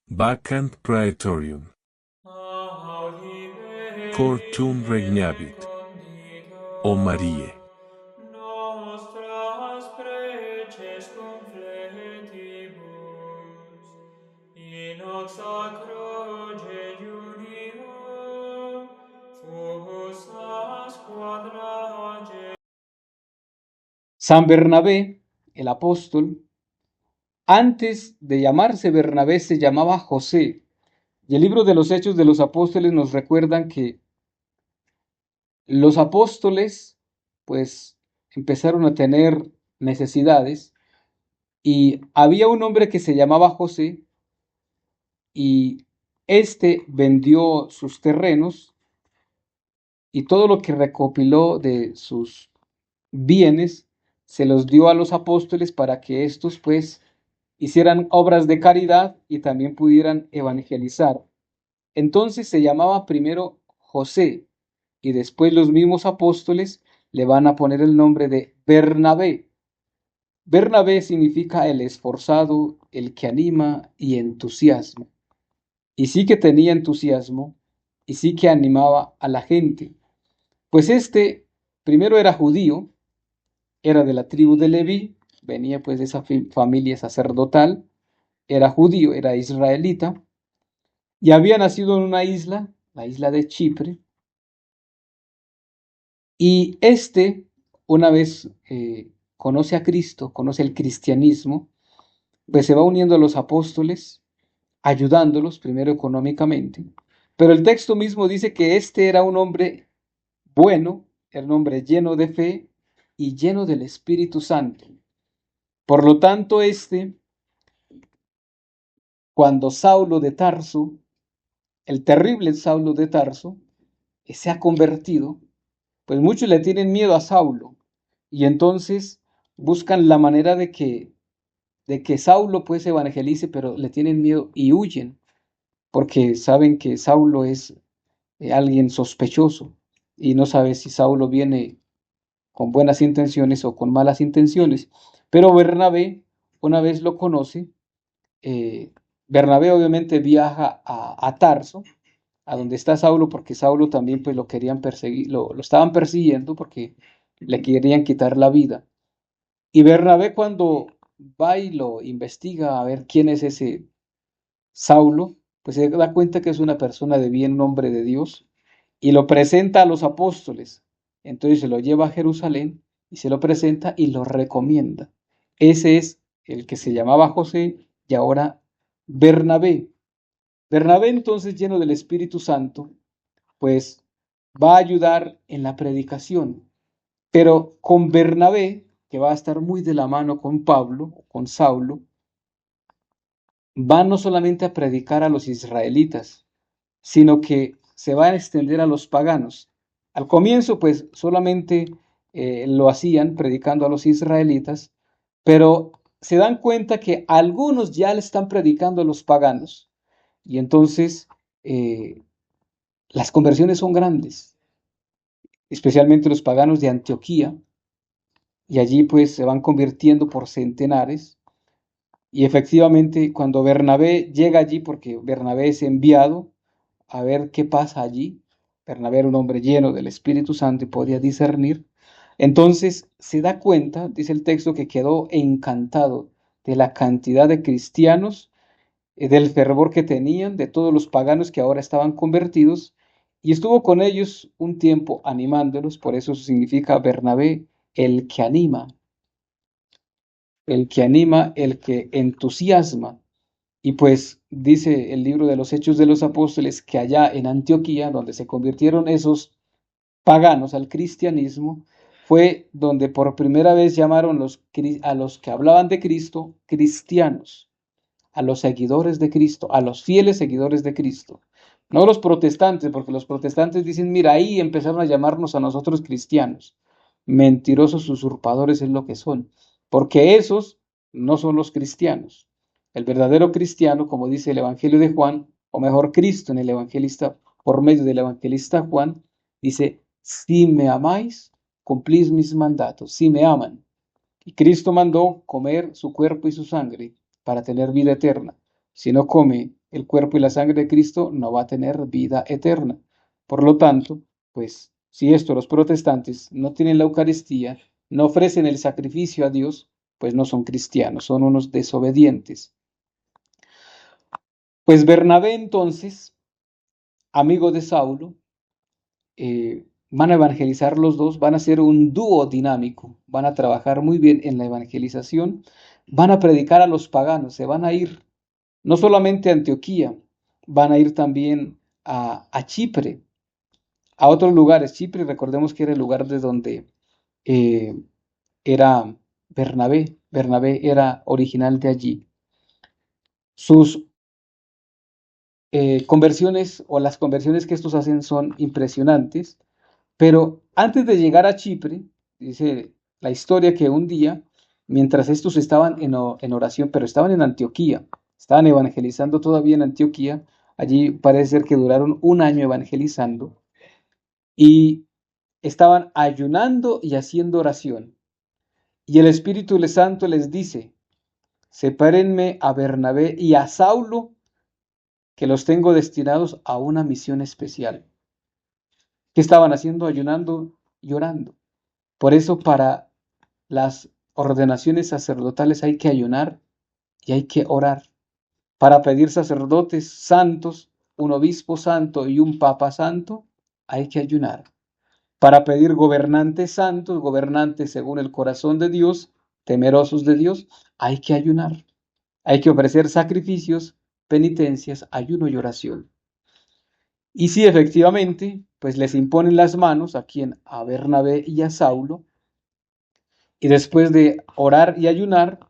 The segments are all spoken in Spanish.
Vacant praetorium. Cor tuum regnavit, O Marie. Nostras preces confletibus, in oxa croce junio, fusas quadrage. San Bernabé, el apóstol, antes de llamarse Bernabé se llamaba José. Y el libro de los Hechos de los Apóstoles nos recuerdan que los apóstoles, pues, empezaron a tener necesidades y había un hombre que se llamaba José y este vendió sus terrenos y todo lo que recopiló de sus bienes se los dio a los apóstoles para que estos, pues, hicieran obras de caridad y también pudieran evangelizar. Entonces se llamaba primero José y después los mismos apóstoles le van a poner el nombre de Bernabé. Bernabé significa el esforzado, el que anima y entusiasma. Y sí que tenía entusiasmo y sí que animaba a la gente. Pues este primero era judío, era de la tribu de Leví, venía pues de esa familia sacerdotal, era judío, era israelita, y había nacido en una isla, la isla de Chipre, y este, una vez conoce a Cristo, conoce el cristianismo, pues se va uniendo a los apóstoles, ayudándolos primero económicamente, pero el texto mismo dice que este era un hombre bueno, era un hombre lleno de fe y lleno del Espíritu Santo. Por lo tanto, cuando Saulo de Tarso, el terrible Saulo de Tarso, se ha convertido, pues muchos le tienen miedo a Saulo y entonces buscan la manera de que Saulo pues evangelice, pero le tienen miedo y huyen porque saben que Saulo es alguien sospechoso y no sabe si Saulo viene con buenas intenciones o con malas intenciones. Pero Bernabé, una vez lo conoce, eh, Bernabé obviamente viaja a Tarso, a donde está Saulo, porque Saulo también pues lo querían perseguir, lo estaban persiguiendo porque le querían quitar la vida. Y Bernabé cuando va y lo investiga a ver quién es ese Saulo, pues se da cuenta que es una persona de bien, un hombre de Dios, y lo presenta a los apóstoles. Entonces se lo lleva a Jerusalén y se lo presenta y lo recomienda. Ese es el que se llamaba José y ahora Bernabé. Bernabé entonces lleno del Espíritu Santo, pues va a ayudar en la predicación, pero con Bernabé, que va a estar muy de la mano con Pablo, con Saulo, va no solamente a predicar a los israelitas, sino que se va a extender a los paganos. Al comienzo, pues solamente lo hacían predicando a los israelitas, pero se dan cuenta que algunos ya le están predicando a los paganos. Y entonces las conversiones son grandes, especialmente los paganos de Antioquía, y allí pues se van convirtiendo por centenares. Y efectivamente, cuando Bernabé llega allí, porque Bernabé es enviado a ver qué pasa allí, Bernabé era un hombre lleno del Espíritu Santo y podía discernir, entonces se da cuenta, dice el texto, que quedó encantado de la cantidad de cristianos, del fervor que tenían, de todos los paganos que ahora estaban convertidos, y estuvo con ellos un tiempo animándolos, por eso significa Bernabé, el que anima, el que anima, el que entusiasma. Y pues dice el libro de los Hechos de los Apóstoles que allá en Antioquía, donde se convirtieron esos paganos al cristianismo, fue donde por primera vez llamaron a los que hablaban de Cristo cristianos, a los seguidores de Cristo, a los fieles seguidores de Cristo. No los protestantes, porque los protestantes dicen, mira, ahí empezaron a llamarnos a nosotros cristianos. Mentirosos usurpadores es lo que son, porque esos no son los cristianos. El verdadero cristiano, como dice el Evangelio de Juan, o mejor Cristo en el evangelista, por medio del evangelista Juan, dice, si me amáis, cumplís mis mandatos, si me aman. Y Cristo mandó comer su cuerpo y su sangre para tener vida eterna. Si no come el cuerpo y la sangre de Cristo, no va a tener vida eterna. Por lo tanto, pues si esto los protestantes no tienen la Eucaristía, no ofrecen el sacrificio a Dios, pues no son cristianos, son unos desobedientes. Pues Bernabé entonces, amigo de Saulo, van a evangelizar los dos, van a ser un dúo dinámico, van a trabajar muy bien en la evangelización, van a predicar a los paganos, se van a ir no solamente a Antioquía, van a ir también a Chipre, a otros lugares. Chipre, recordemos que era el lugar de donde eh, era Bernabé. Bernabé era original de allí. Sus conversiones o las conversiones que estos hacen son impresionantes, pero antes de llegar a Chipre, dice la historia que un día, mientras estos estaban en oración, pero estaban en Antioquía, estaban evangelizando todavía en Antioquía, allí parece ser que duraron un año evangelizando y estaban ayunando y haciendo oración. Y el Espíritu Santo les dice, sepárenme a Bernabé y a Saulo, que los tengo destinados a una misión especial. ¿Qué estaban haciendo? Ayunando y orando. Por eso para las ordenaciones sacerdotales hay que ayunar y hay que orar. Para pedir sacerdotes santos, un obispo santo y un papa santo, hay que ayunar. Para pedir gobernantes santos, gobernantes según el corazón de Dios, temerosos de Dios, hay que ayunar. Hay que ofrecer sacrificios, penitencias, ayuno y oración. Y si efectivamente, pues les imponen las manos a quien, a Bernabé y a Saulo, y después de orar y ayunar,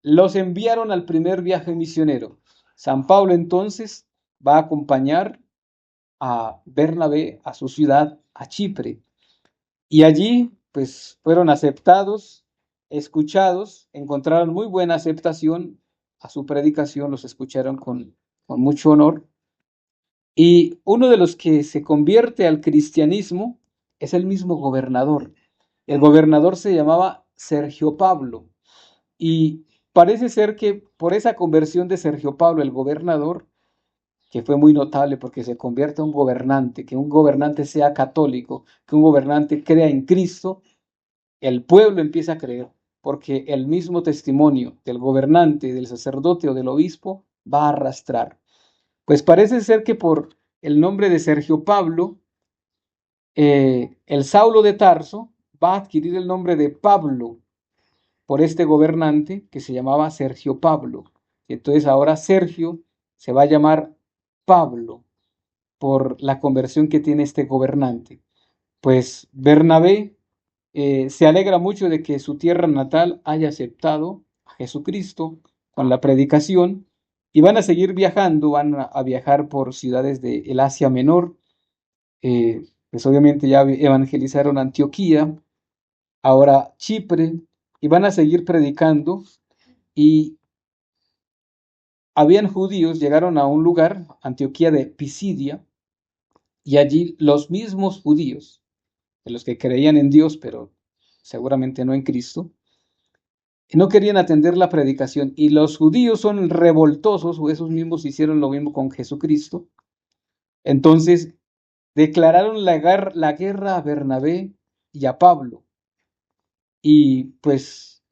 los enviaron al primer viaje misionero. San Pablo entonces va a acompañar a Bernabé a su ciudad, a Chipre, y allí pues fueron aceptados, escuchados, encontraron muy buena aceptación a su predicación, los escucharon con mucho honor. Y uno de los que se convierte al cristianismo es el mismo gobernador. El gobernador se llamaba Sergio Pablo. Y parece ser que por esa conversión de Sergio Pablo, el gobernador, que fue muy notable porque se convierte en un gobernante, que un gobernante sea católico, que un gobernante crea en Cristo, el pueblo empieza a creer, porque el mismo testimonio del gobernante, del sacerdote o del obispo va a arrastrar. Pues parece ser que por el nombre de Sergio Pablo, el Saulo de Tarso va a adquirir el nombre de Pablo por este gobernante que se llamaba Sergio Pablo. Entonces ahora Sergio se va a llamar Pablo por la conversión que tiene este gobernante. Pues Bernabé se alegra mucho de que su tierra natal haya aceptado a Jesucristo con la predicación y van a seguir viajando, van a viajar por ciudades del Asia Menor, pues obviamente ya evangelizaron Antioquía, ahora Chipre, y van a seguir predicando. Y habían judíos, llegaron a un lugar, Antioquía de Pisidia, y allí los mismos judíos, de los que creían en Dios, pero seguramente no en Cristo, no querían atender la predicación. Y los judíos son revoltosos, o esos mismos hicieron lo mismo con Jesucristo. Entonces declararon la guerra a Bernabé y a Pablo. Y pues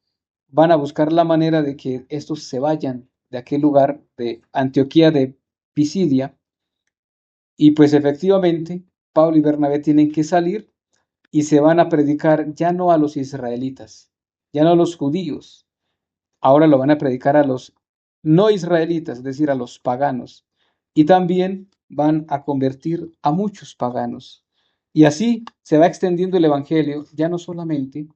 van a buscar la manera de que estos se vayan de aquel lugar de Antioquía de Pisidia. Y pues efectivamente, Pablo y Bernabé tienen que salir y se van a predicar ya no a los israelitas, ya no a los judíos, ahora lo van a predicar a los no israelitas, es decir, a los paganos. Y también van a convertir a muchos paganos. Y así se va extendiendo el Evangelio ya no solamente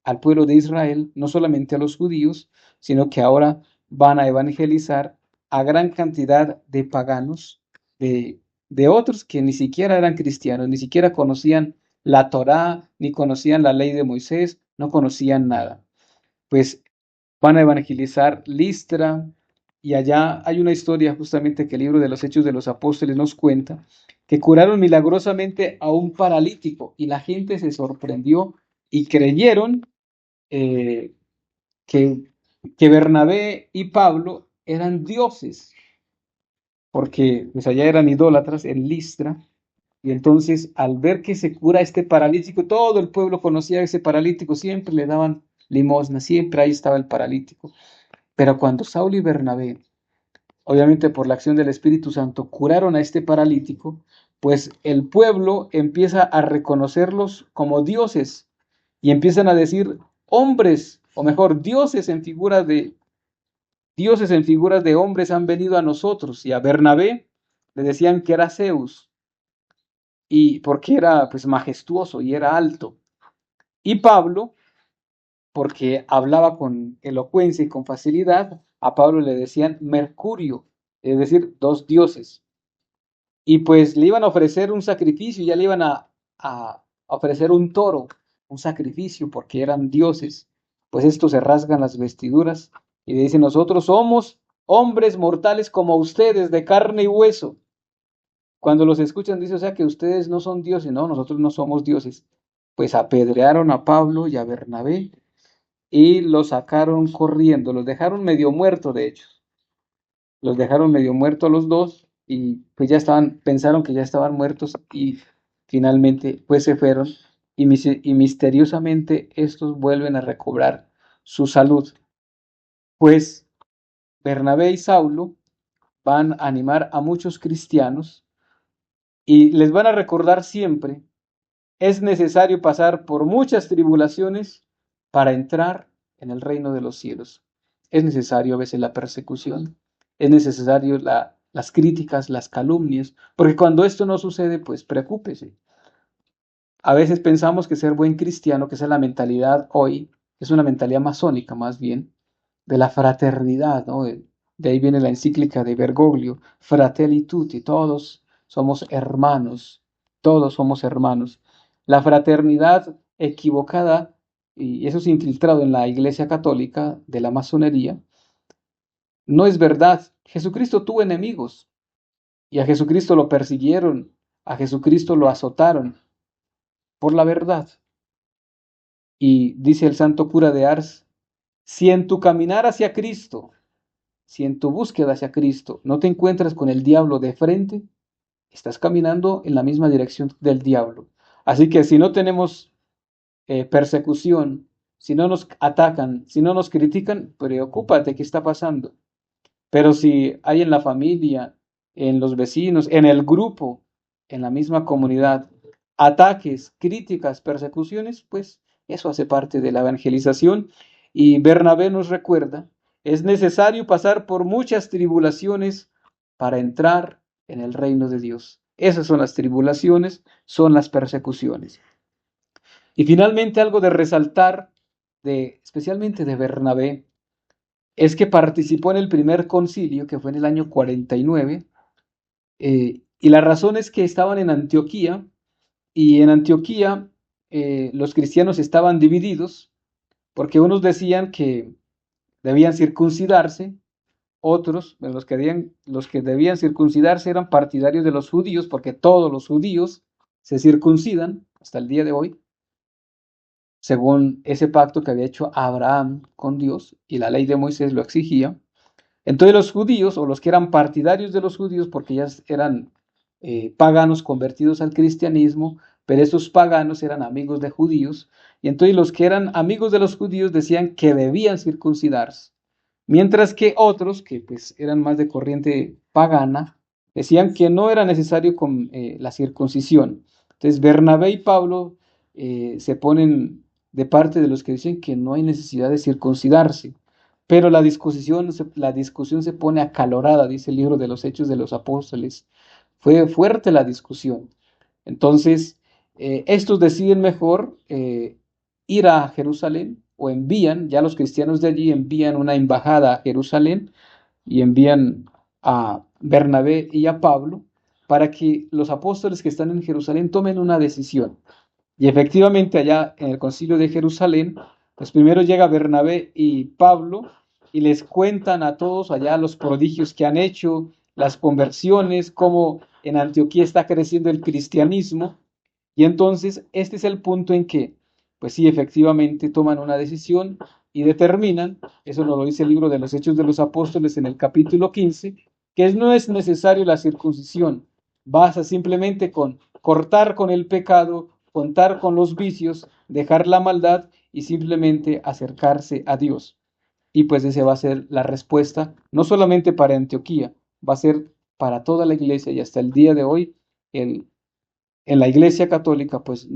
al pueblo de Israel, no solamente a los judíos, sino que ahora van a evangelizar a gran cantidad de paganos, de otros que ni siquiera eran cristianos, ni siquiera conocían la Torá, ni conocían la ley de Moisés, no conocían nada. Pues van a evangelizar Listra, y allá hay una historia justamente que el libro de los Hechos de los Apóstoles nos cuenta, que curaron milagrosamente a un paralítico y la gente se sorprendió y creyeron eh, que, que Bernabé y Pablo eran dioses. porque pues allá eran idólatras en Listra. Y entonces, al ver que se cura este paralítico, todo el pueblo conocía a ese paralítico, siempre le daban limosna, siempre ahí estaba el paralítico. Pero cuando Saulo y Bernabé, obviamente por la acción del Espíritu Santo, curaron a este paralítico, pues el pueblo empieza a reconocerlos como dioses y empiezan a decir hombres, o mejor, dioses en figuras de hombres han venido a nosotros. Y a Bernabé le decían que era Zeus, y porque era pues majestuoso y era alto. Y Pablo, porque hablaba con elocuencia y con facilidad, a Pablo le decían Mercurio, es decir, dos dioses. Y pues le iban a ofrecer un sacrificio, ya le iban a ofrecer un toro, un sacrificio, porque eran dioses. Pues estos se rasgan las vestiduras y le dicen, nosotros somos hombres mortales como ustedes, de carne y hueso. Cuando los escuchan, dice, o sea que ustedes no son dioses, no, nosotros no somos dioses. Pues apedrearon a Pablo y a Bernabé y los sacaron corriendo, los dejaron medio muertos, de hecho. Los dejaron medio muertos los dos y pues ya estaban, pensaron que ya estaban muertos y finalmente pues se fueron y misteriosamente estos vuelven a recobrar su salud. Pues Bernabé y Saulo van a animar a muchos cristianos y les van a recordar siempre, es necesario pasar por muchas tribulaciones para entrar en el reino de los cielos. Es necesario a veces la persecución, es necesario las críticas, las calumnias, porque cuando esto no sucede, pues preocúpese. A veces pensamos que ser buen cristiano, que esa es la mentalidad hoy, es una mentalidad masónica más bien, de la fraternidad, ¿no? De ahí viene la encíclica de Bergoglio, Fratelli Tutti, todos somos hermanos. La fraternidad equivocada, y eso es infiltrado en la Iglesia Católica de la masonería, no es verdad. Jesucristo tuvo enemigos y a Jesucristo lo persiguieron, a Jesucristo lo azotaron por la verdad. Y dice el santo cura de Ars, si en tu caminar hacia Cristo, si en tu búsqueda hacia Cristo no te encuentras con el diablo de frente, estás caminando en la misma dirección del diablo. Así que si no tenemos persecución, si no nos atacan, si no nos critican, preocúpate qué está pasando. Pero si hay en la familia, en los vecinos, en el grupo, en la misma comunidad, ataques, críticas, persecuciones, pues eso hace parte de la evangelización. Y Bernabé nos recuerda, es necesario pasar por muchas tribulaciones para entrar en el reino de Dios. Esas son las tribulaciones, son las persecuciones. Y finalmente algo de resaltar, especialmente de Bernabé, es que participó en el primer concilio, que fue en el año 49, y la razón es que estaban en Antioquía, y en Antioquía los cristianos estaban divididos, porque unos decían que debían circuncidarse, otros, los que debían circuncidarse eran partidarios de los judíos, porque todos los judíos se circuncidan hasta el día de hoy, según ese pacto que había hecho Abraham con Dios, y la ley de Moisés lo exigía. Entonces los judíos, o los que eran partidarios de los judíos, porque ya eran paganos convertidos al cristianismo, pero esos paganos eran amigos de judíos, y entonces los que eran amigos de los judíos decían que debían circuncidarse, mientras que otros, que pues eran más de corriente pagana, decían que no era necesario con la circuncisión. Entonces Bernabé y Pablo se ponen de parte de los que dicen que no hay necesidad de circuncidarse. Pero la discusión se pone acalorada, dice el libro de los Hechos de los Apóstoles. Fue fuerte la discusión. Entonces, estos deciden mejor ir a Jerusalén o envían, ya los cristianos de allí envían una embajada a Jerusalén y envían a Bernabé y a Pablo para que los apóstoles que están en Jerusalén tomen una decisión. Y efectivamente allá en el concilio de Jerusalén, pues primero llega Bernabé y Pablo y les cuentan a todos allá los prodigios que han hecho, las conversiones, cómo en Antioquía está creciendo el cristianismo. Y entonces este es el punto en que, pues sí, efectivamente toman una decisión y determinan, eso nos lo dice el libro de los Hechos de los Apóstoles en el capítulo 15, que no es necesario la circuncisión, basta simplemente con cortar con el pecado, contar con los vicios, dejar la maldad y simplemente acercarse a Dios. Y pues esa va a ser la respuesta, no solamente para Antioquía, va a ser para toda la iglesia y hasta el día de hoy, en la iglesia católica, pues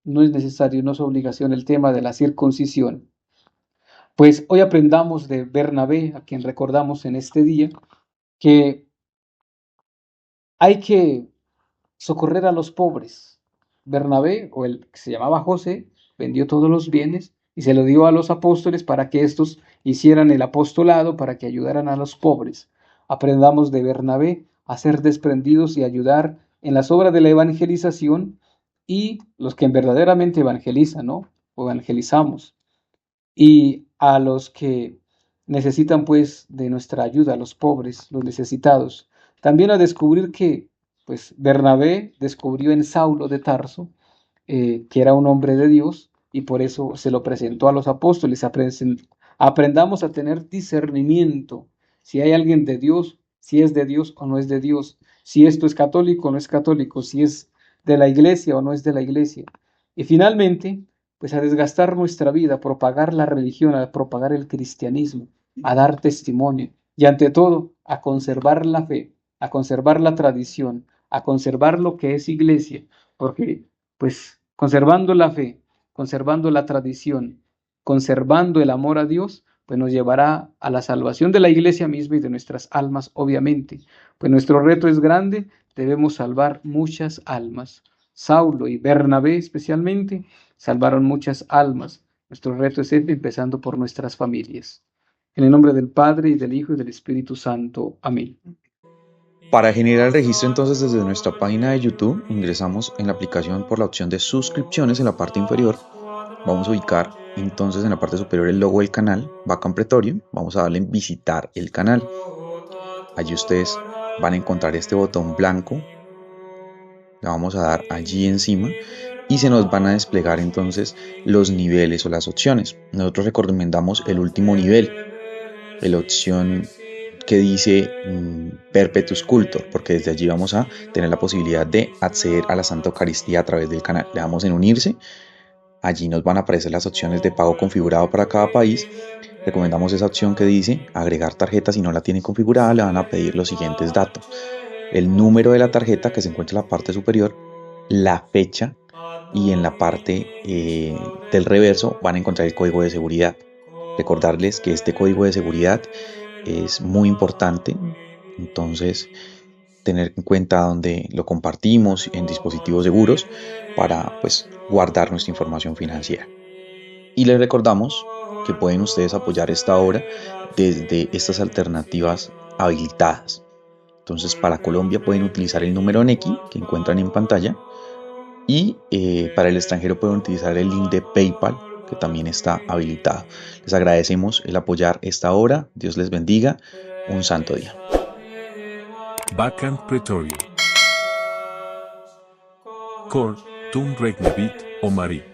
no es necesario, no es obligación el tema de la circuncisión. Pues hoy aprendamos de Bernabé, a quien recordamos en este día, que hay que socorrer a los pobres. Bernabé, o el que se llamaba José, vendió todos los bienes y se lo dio a los apóstoles para que éstos hicieran el apostolado, para que ayudaran a los pobres. Aprendamos de Bernabé a ser desprendidos y ayudar en las obras de la evangelización y los que verdaderamente evangelizan, ¿no? O evangelizamos. Y a los que necesitan pues de nuestra ayuda, a los pobres, los necesitados. También a descubrir que pues Bernabé descubrió en Saulo de Tarso que era un hombre de Dios y por eso se lo presentó a los apóstoles. Aprendamos a tener discernimiento, si hay alguien de Dios, si es de Dios o no es de Dios, si esto es católico o no es católico, si es de la iglesia o no es de la iglesia. Y finalmente, pues a desgastar nuestra vida, a propagar la religión, a propagar el cristianismo, a dar testimonio y ante todo a conservar la fe, a conservar la tradición, a conservar lo que es iglesia, porque pues conservando la fe, conservando la tradición, conservando el amor a Dios, pues nos llevará a la salvación de la iglesia misma y de nuestras almas, obviamente. Pues nuestro reto es grande, debemos salvar muchas almas. Saulo y Bernabé especialmente salvaron muchas almas. Nuestro reto es empezando por nuestras familias. En el nombre del Padre, y del Hijo, y del Espíritu Santo. Amén. Para generar el registro entonces desde nuestra página de YouTube, ingresamos en la aplicación por la opción de suscripciones en la parte inferior. Vamos a ubicar entonces en la parte superior el logo del canal, Vacam Praetorium. Vamos a darle en visitar el canal. Allí ustedes van a encontrar este botón blanco. Le vamos a dar allí encima y se nos van a desplegar entonces los niveles o las opciones. Nosotros recomendamos el último nivel, la opción que dice Perpetuus Cultor, porque desde allí vamos a tener la posibilidad de acceder a la Santa Eucaristía a través del canal. Le damos en unirse, allí nos van a aparecer las opciones de pago configurado para cada país. Recomendamos esa opción que dice agregar tarjeta. Si no la tienen configurada, le van a pedir los siguientes datos: el número de la tarjeta que se encuentra en la parte superior, la fecha, y en la parte del reverso van a encontrar el código de seguridad. Recordarles que este código de seguridad es muy importante, entonces tener en cuenta dónde lo compartimos en dispositivos seguros para pues guardar nuestra información financiera. Y les recordamos que pueden ustedes apoyar esta obra desde estas alternativas habilitadas. Entonces para Colombia pueden utilizar el número Nequi que encuentran en pantalla, y para el extranjero pueden utilizar el link de PayPal que también está habilitado. Les agradecemos el apoyar esta obra. Dios les bendiga. Un santo día. Vacam Praetorium. Cor tum regnavit, o Marie.